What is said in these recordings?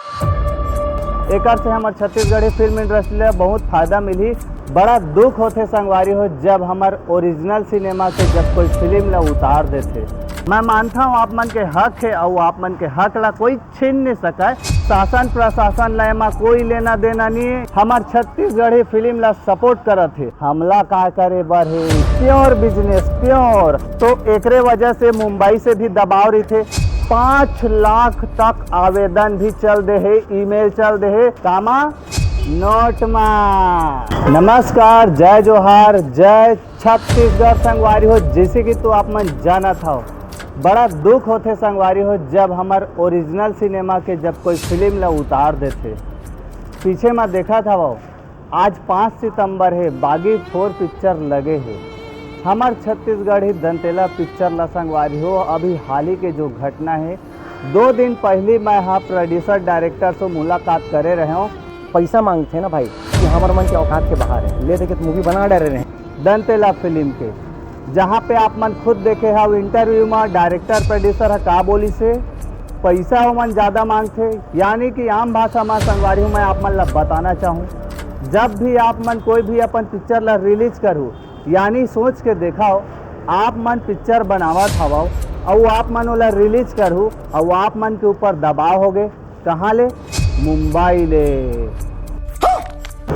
एक से हमार छत्तीसगढ़ी फिल्म इंडस्ट्री ला बहुत फायदा मिली। बड़ा दुख होते संगवारी हो जब हमार ओरिजिनल सिनेमा के जब कोई फिल्म ला उतार देते। मैं मानता हूँ आप मन के हक है और आप मन के हक ला कोई छीन नहीं सका। शासन प्रशासन ला एमा कोई लेना देना नहीं है। हमार छत्तीसगढ़ी फिल्म ला सपोर्ट करत है। हमला का करे बर है प्योर बिजनेस प्योर। तो एकरे वजह से मुंबई से भी दबाव रही थे। 5 लाख तक आवेदन भी चल दे है, ईमेल चल दे है कामा नोट मा। नमस्कार, जय जोहार, जय छत्तीसगढ़ संगवारी हो। जैसे कि तो आप मन जाना था बड़ा दुख होते संगवारी हो जब हमार ओरिजिनल सिनेमा के जब कोई फिल्म ला उतार देते। पीछे मैं देखा था वो आज 5 सितंबर है, बागी 4 पिक्चर लगे है। हमार छत्तीसगढ़ी दंतेला पिक्चर ला संगवारी हो। अभी हाल ही के जो घटना है 2 दिन पहले मैं यहाँ प्रोड्यूसर डायरेक्टर से मुलाकात करे रहे हूँ। पैसा मांगते हैं ना भाई कि हमारे मन के औकात के बाहर है, ले देखे तो मूवी बना डाले रहे हैं दंतेला फिल्म के, जहाँ पे आप मन खुद देखे हो इंटरव्यू में डायरेक्टर प्रोड्यूसर है का बोली से पैसा हो मन ज़्यादा मांगते। यानी कि आम भाषा में संगवारी हूँ मैं आप मन ला बताना चाहूँ, जब भी आप मन कोई भी अपन पिक्चर ला रिलीज करूँ यानी सोच के देखाओ आप मन पिक्चर बनावत हवाओ और आप मन ओला रिलीज करूँ और आप मन के ऊपर दबाव हो गए। कहाँ ले? मुंबई ले।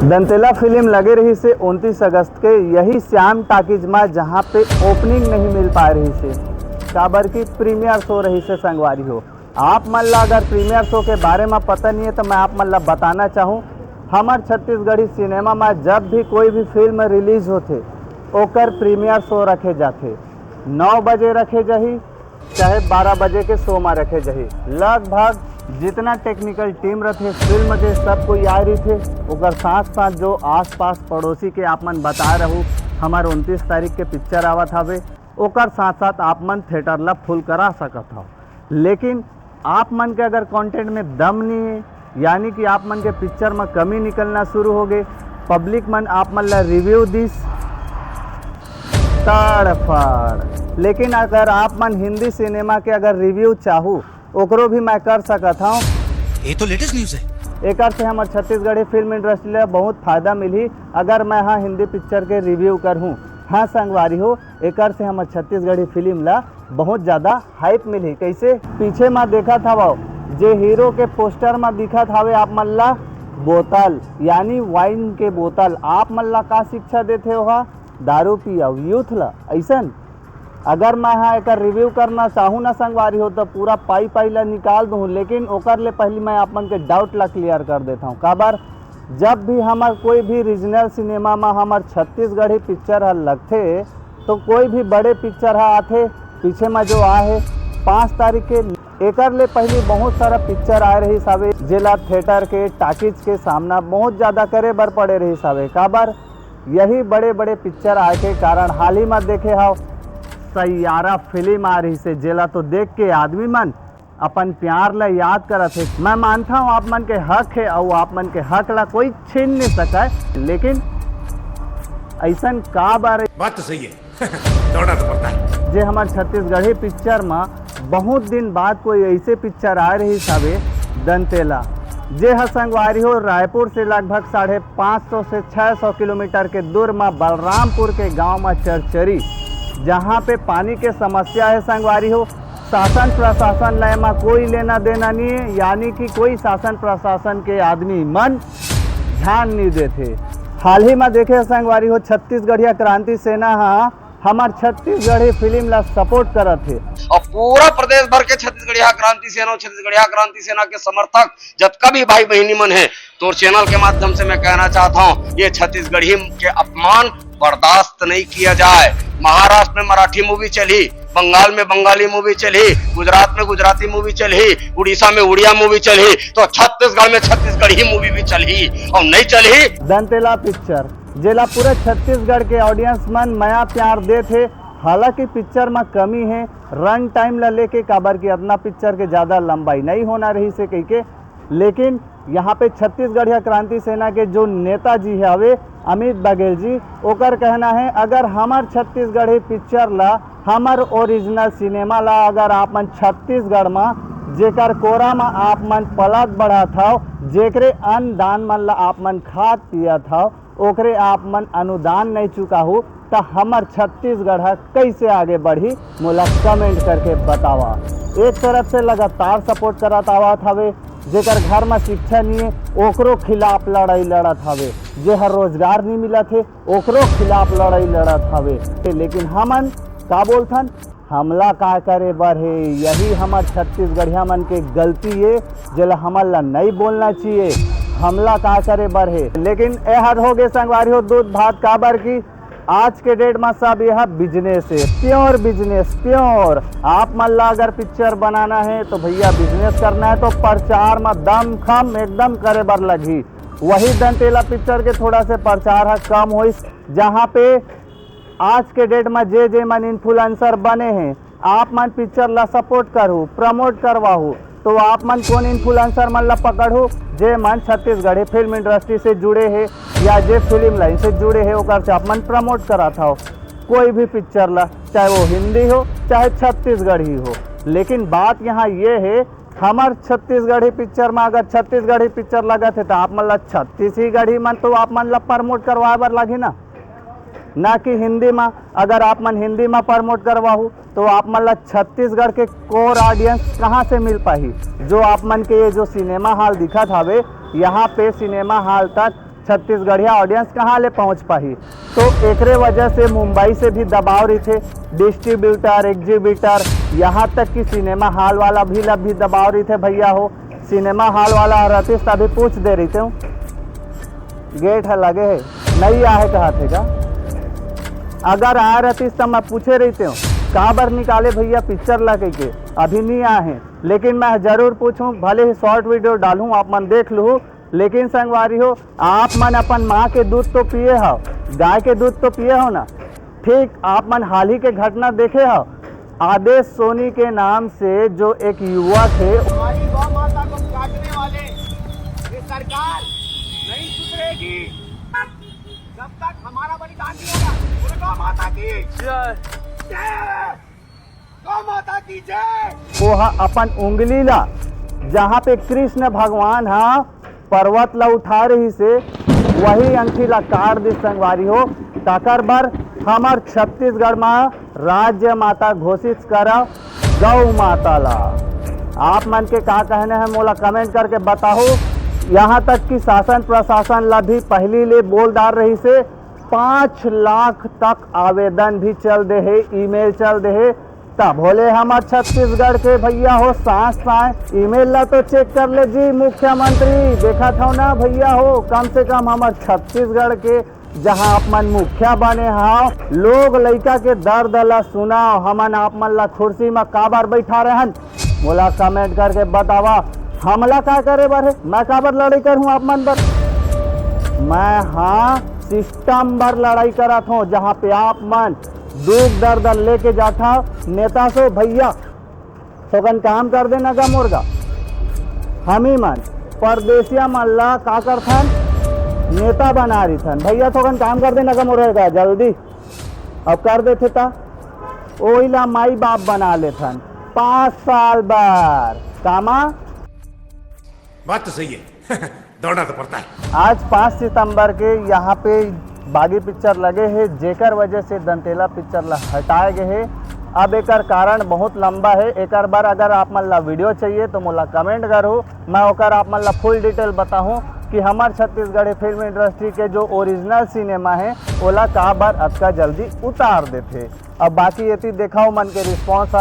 दंतेला फिल्म लगे रही से 29 अगस्त के यही श्याम टाकीज में, जहाँ पे ओपनिंग नहीं मिल पा रही से काबर की प्रीमियर शो रही से संगवारी हो। आप मन ला अगर प्रीमियर शो के बारे में पता नहीं है तो मैं आप मन ला बताना चाहूँ। हमार छत्तीसगढ़ी सिनेमा में जब भी कोई भी फिल्म रिलीज होते ओकर प्रीमियर शो रखे जाते। 9 बजे रखे जही चाहे 12 बजे के शो में रखे जही। लगभग जितना टेक्निकल टीम रहते फिल्म के सब कोई आ रही थे। ओकर साथ साथ जो आसपास पड़ोसी के आप मन बता रहूँ हमार 29 तारीख के पिक्चर आवत हवे, ओकर साथ साथ आप मन थिएटर ला फुल करा सकत हो। लेकिन आप मन के अगर कंटेंट में दम नहीं है यानी कि आप मन के पिक्चर में कमी निकलना शुरू हो गए, पब्लिक मन आप मन ला रिव्यू दिस तड़फड़। लेकिन अगर आप मन हिंदी सिनेमा के अगर रिव्यू चाहूँ ओकरो भी मैं कर सकता हूँ। ये तो लेटेस्ट न्यूज़ है। एक से हमार छत्तीसगढ़ी फिल्म इंडस्ट्री ला बहुत फायदा मिली अगर मैं हाँ हिंदी पिक्चर के रिव्यू करूँ। हाँ संगवारी हो, एक से हमार छत्तीसगढ़ी फिल्म ला बहुत ज़्यादा हाइप मिली। कैसे? पीछे में देखा था वो जे हीरो के पोस्टर में दिखा था आप मन ला बोतल यानी वाइन के बोतल। आप मन ला का शिक्षा देते हो? दारू पिया यूथ ला ऐसन। अगर मैं हाँ एक रिव्यू करना चाहूँ ना संगवारी हो तो पूरा पाई ला निकाल दूँ, लेकिन ओकर ले पहले मैं आप मन के डाउट ला क्लियर कर देता हूँ। काबर जब भी हमार कोई भी रीजनल सिनेमा में हमार छत्तीसगढ़ी पिक्चर है लगते तो कोई भी बड़े पिक्चर है आते। पीछे में जो आए 5 तारीख के एकर ले पहले बहुत सारा पिक्चर आए रही सावे जिला थिएटर के टाकीज के सामना बहुत ज़्यादा करे बर पड़े रही सावे। काबर यही बड़े बड़े पिक्चर आए के कारण हाल ही में देखे हो सैयारा फिल्म आ रही से जेला तो देख के आदमी मन अपन प्यार ला याद करत है। मैं मानता हूँ आप मन के हक है और आप मन के हक ला कोई छीन नहीं सका, लेकिन ऐसा का बार बात तो सही है दौड़ना तो पड़ता है। जे हमार छत्तीसगढ़ी पिक्चर में बहुत दिन बाद कोई ऐसे पिक्चर आ रही सावे दंतेला, जे है संगवारी हो रायपुर से लगभग 550 से 600 किलोमीटर के दूर में बलरामपुर के गांव में चरचरी, जहाँ पे पानी के समस्या है संगवारी हो। शासन प्रशासन ला में कोई लेना देना नहीं है, यानी कि कोई शासन प्रशासन के आदमी मन ध्यान नहीं देते। हाल ही में देखे संगवारी हो छत्तीसगढ़िया क्रांति सेना हमार छत्तीसगढ़ी फिल्म ला सपोर्ट करत है और पूरा प्रदेश भर के छत्तीसगढ़िया क्रांति सेना और छत्तीसगढ़िया क्रांति सेना के समर्थक जितना भी भाई बहनी मन है तो चैनल के माध्यम से मैं कहना चाहता हूँ ये छत्तीसगढ़ी के अपमान बर्दाश्त नहीं किया जाए। महाराष्ट्र में मराठी मूवी चली, बंगाल में बंगाली मूवी चली, गुजरात में गुजराती मूवी चली, उड़ीसा में उड़िया मूवी चली, तो छत्तीसगढ़ में छत्तीसगढ़ी मूवी भी चली और नहीं चली दंतेला पिक्चर जेला पूरे छत्तीसगढ़ के ऑडियंस मन माया प्यार दे थे। हालांकि पिक्चर में कमी है रन टाइम ला लेके काबर की अपना पिक्चर के ज़्यादा लंबाई नहीं होना रही से कही के, लेकिन यहाँ पे छत्तीसगढ़िया क्रांति सेना के जो नेताजी है वे अमित बघेल जी, ओकर कहना है अगर हमार छत्तीसगढ़ी पिक्चर ला हमार ओरिजिनल सिनेमा ला अगर आप छत्तीसगढ़ में जेकर कोरा में आप मन पलक बढ़ा था, जेकरे अन्न दान मन ला आप मन खात पिया था, ओकरे आप मन अनुदान नहीं चुका हो, तो हमर छत्तीसगढ़ कैसे आगे बढ़ी मोला कमेंट करके बतावा। एक तरफ से लगातार सपोर्ट करत आवत हवे, जेकर घर में शिक्षा नहीं है ओकरो खिलाफ लड़ाई लड़त हवे, जे हर रोजगार नहीं मिला थे ओकरो खिलाफ लड़ाई लड़त हवे। लेकिन हमन का बोलथन, हमला का करे बर है, यही हमार छत्तीसगढ़िया मन के गलती है, जेला हमन ला नहीं बोलना चाहिए। हमला का करे बर है, लेकिन हर हो गए संगवारी हो दूध भात काबर की आज के डेट में सब यह बिजनेस है, प्योर बिजनेस प्योर। आप मन ला अगर पिक्चर बनाना है तो भैया बिजनेस करना है तो प्रचार में दम खम एकदम करे बर लगी। वही दंतेला पिक्चर के थोड़ा से प्रचार है कम हो, जहाँ पे आज के डेट में जे मन इन्फ्लुएंसर बने हैं, आप मन पिक्चर ला सपोर्ट करू प्रमोट करवाहू, तो आप मन कौन इन्फ्लुएंसर मन ला पकड़ू जे मन छत्तीसगढ़ी फिल्म इंडस्ट्री से जुड़े हैं या जे फिल्म लाइन से जुड़े हैं, ओकर से आप मन प्रमोट करात हो कोई भी पिक्चर ला, चाहे वो हिंदी हो चाहे छत्तीसगढ़ी हो। लेकिन बात यहाँ ये है, हमार छत्तीसगढ़ी पिक्चर में अगर छत्तीसगढ़ी पिक्चर लगा थे तो आप मन ला छत्तीसगढ़ी मन तो आप मन ला प्रमोट करवाए बर लगी ना कि हिंदी में। अगर आप मन हिंदी में प्रमोट करवाहू तो आप मन ला छत्तीसगढ़ के कोर ऑडियंस कहाँ से मिल पाही। जो आप मन के ये जो सिनेमा हॉल दिखत हवे, यहाँ पे सिनेमा हॉल तक छत्तीसगढ़िया ऑडियंस कहाँ ले पहुँच पाही। तो एकरे वजह से मुंबई से भी दबाव रही थे, डिस्ट्रीब्यूटर एग्जीबिटर, यहाँ तक कि सिनेमा हॉल वाला भी दबाव रही थे। भैया हो सिनेमा हॉल वाला रतीश अभी पूछ दे रही थे, गेट है लगे है नहीं आए कहा थे का, अगर आया रहती तो मैं पूछे रहते हूँ कहाँ पर निकाले भैया पिक्चर लगे के, अभी नहीं आए हैं। लेकिन मैं ज़रूर पूछूं, भले ही शॉर्ट वीडियो डालूं आप मन देख लूँ, लेकिन संगवारी हो आप मन अपन माँ के दूध तो पिए हो, गाय के दूध तो पिए हो ना। ठीक आप मन हाल ही के घटना देखे हो, आदेश सोनी के नाम से जो एक युवक है, हमारी गौ माता को काटने वाले ये सरकार नहीं सुधरेगी जब तक हमारा बलिदान नहीं होगा। बोलो गौ माता की जय, गौ माता की जय। वो अपन उंगली ला जहाँ पे कृष्ण भगवान पर्वत ला उठा रही से वही अंगठी ला काट दी संगवारी हो। ताकर बर हमार छत्तीसगढ़ में राज्य माता घोषित करा गौ माता ला। आप मन के का कहने हैं मोला कमेंट करके बताओ। यहाँ तक कि शासन प्रशासन ला भी पहली ले बोल डाल रही से 5 लाख तक आवेदन भी चल दे है, ईमेल चल दे है। तब बोले हमार छत्तीसगढ़ के भैया हो सांस ईमेल ला तो चेक कर ले जी मुख्यमंत्री, देखा था ना भैया हो, कम से कम हमार छत्तीसगढ़ के जहां आप मन मुखिया बने हाओ, लोग लइका के दर्द ला सुनाओ, हमन आप मन ला कुर्सी में काबर बैठा रहन बोला कमेंट करके बतावा। हमला का करे बर है, मैं काबर लड़ाई करूँ आप मन बर, मैं सिस्टम बर लड़ाई करत हूँ, जहाँ पे आप मन दुख दर्द लेके जाता नेता से भैया थोकन काम कर देना गा मुर्गा। हम ही मन परदेसिया मन ला का करथन नेता बना रही थन, भैया थोकन काम कर देना गा मुर्गा जल्दी। अब कर देते था ओइला माई बाप बना लेथन 5 साल बार कामा। बात तो सही है दौड़ना तो पड़ता है। आज 5 सितंबर के यहाँ पे बागी पिक्चर लगे हैं, जेकर वजह से दंतेला पिक्चर ला हटाए गए हैं। अब एक कारण बहुत लंबा है, एक बार अगर आप मन ला वीडियो चाहिए तो मोला कमेंट करो, मैं ओकर आप मन ला फुल डिटेल बताऊँ कि हमार छत्तीसगढ़ी फिल्म इंडस्ट्री के जो ओरिजिनल सिनेमा है ओला का बार अतका जल्दी उतार देते। अब बाकी ये देखाओ मन के रिस्पॉन्स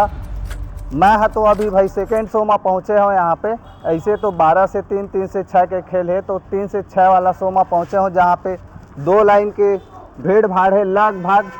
मैं तो अभी भाई सेकेंड शो में पहुँचे हूँ यहाँ पे। ऐसे तो 12 से 3, 3 से 6 के खेल है, तो 3 से 6 वाला शो में पहुँचे हूँ, जहाँ पे 2 लाइन के भीड़ भाड़ है। लगभग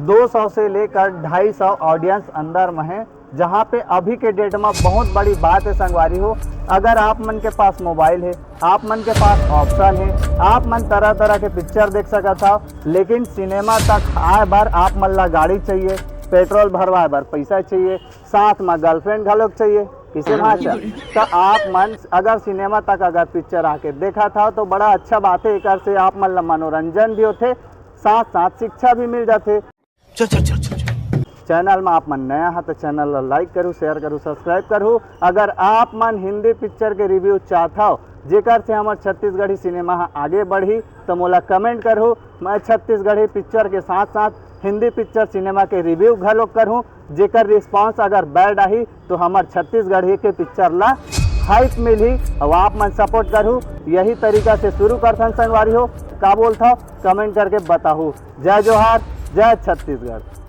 200 से लेकर 250 ऑडियंस अंदर में है, जहाँ पे अभी के डेट में बहुत बड़ी बात है संगवारी हो, अगर आप मन के पास मोबाइल है, आप मन के पास ऑप्शन है, आप मन तरह तरह के पिक्चर देख सकता था, लेकिन सिनेमा तक आए बार आप मन ला गाड़ी चाहिए, पेट्रोल भरवाए बार पैसा चाहिए, साथ में गर्लफ्रेंड घलोक चाहिए किसी भाषा। तो आप मन अगर सिनेमा तक अगर पिक्चर आके देखा था तो बड़ा अच्छा बात है, एक से आप मन ला मनोरंजन भी होते, साथ साथ शिक्षा भी मिल जाते। चल चल चल चल, चल। चैनल में आप मन नया है तो चैनल ला लाइक करूँ, शेयर करूँ, सब्सक्राइब करूँ। अगर आप मन हिंदी पिक्चर के रिव्यू चाहता हो जेकर से हमार छत्तीसगढ़ी सिनेमा आगे बढ़ी तो मोला कमेंट करूँ। मैं छत्तीसगढ़ी पिक्चर के साथ साथ हिंदी पिक्चर सिनेमा के रिव्यू घलोक करूँ। जेकर रिस्पांस अगर बैड आही तो हमार छत्तीसगढ़ी के पिक्चर ला हाइप मिली और आप मन सपोर्ट करूँ। यही तरीका से शुरू करथन संगवारी हो। का बोलता कमेंट करके बताऊँ। जय जोहार, जय छत्तीसगढ़।